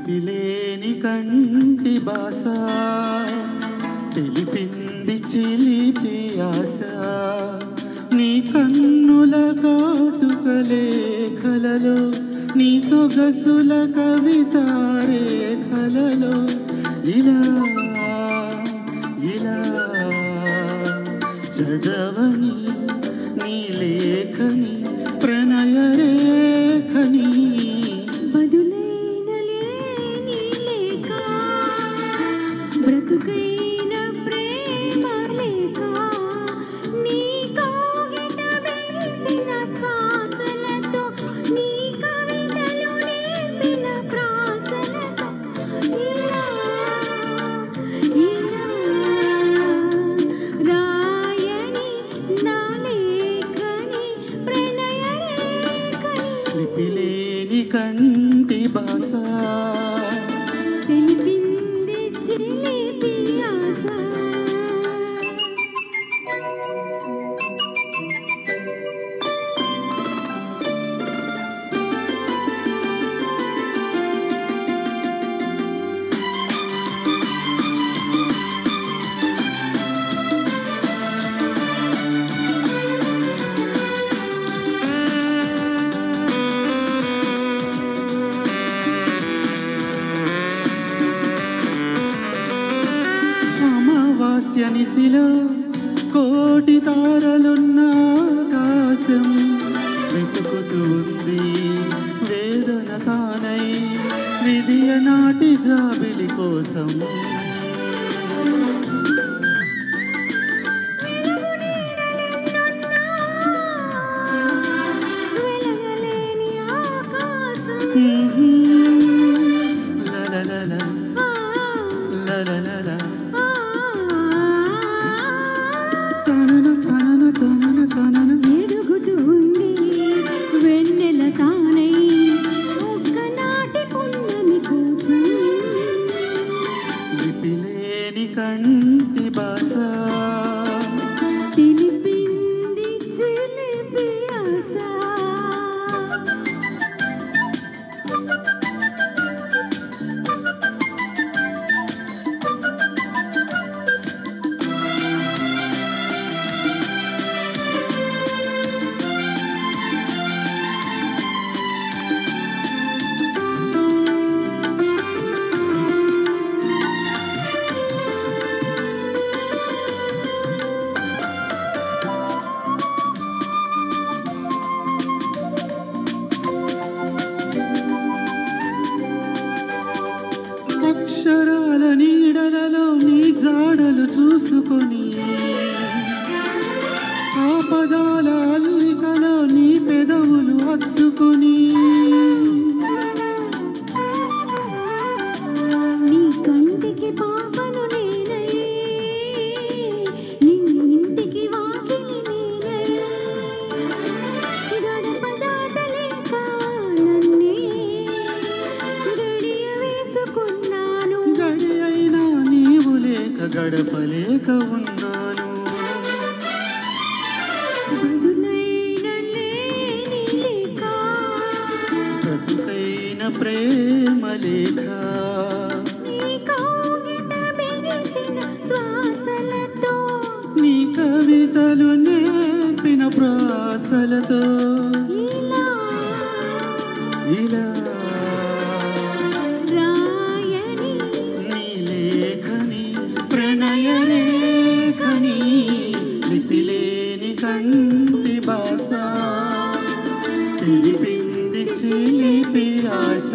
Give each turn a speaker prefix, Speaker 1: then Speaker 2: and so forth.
Speaker 1: లిపిలేని కంటి బాస తెలిపింది చిలిపి ఆశ నీ కన్నుల కాటుకలే కలలో నీ సొగసుల కవిత రేఖలలో ఇలా ఇలా చదవని నీ లేఖని ప్రణయ రేఖని
Speaker 2: బ్రతుకైన ప్రేమ లేఖ నీ కౌగిట వెలిసిన సాధలతో నీ కవితలు నేర్పిన ప్రాసలతో ఇలా రాయని నా లేఖని ప్రణయ రేఖని
Speaker 1: లిపిలేని కంటి భాష
Speaker 2: తెలిపింది చిలిపి ఆశ
Speaker 1: నిశిలో కోటి తారలున్న ఆకాశం వెతుకుతూ ఉంది వేదన తానై విధియ నాటి జాబిలి కోసం కంటి భాష
Speaker 2: తెలిపింది చిలిపి ఆశ
Speaker 1: అక్షరాల నీడలలో నీ జాడలు చూసుకొని ఆ పదాల అల్లికలో నీ పెదవులు అద్దుకొని
Speaker 2: నీ కంటికి పాపను నేనై నీ ఇంటికి వాకిలి నేనై గడప దాటలేక నన్నే గడియ వేసుకున్నాను
Speaker 1: గడి అయినా నీవు లేక గడపలేక ఉన్నాను
Speaker 2: బదులైన లేని లేఖ
Speaker 1: బ్రతుకైన ప్రేమ లేఖ
Speaker 2: నీ కౌగిట బిగిసిన శ్వాసలతో
Speaker 1: నీ కవితలు నేర్పిన ప్రాసలతో
Speaker 2: ఇలా
Speaker 1: ఇలా
Speaker 2: రాయని
Speaker 1: నీ లేఖని ప్రణయ రేఖని లిపిలేని కంటి భాష తెలిపింది చిలిపి ఆశ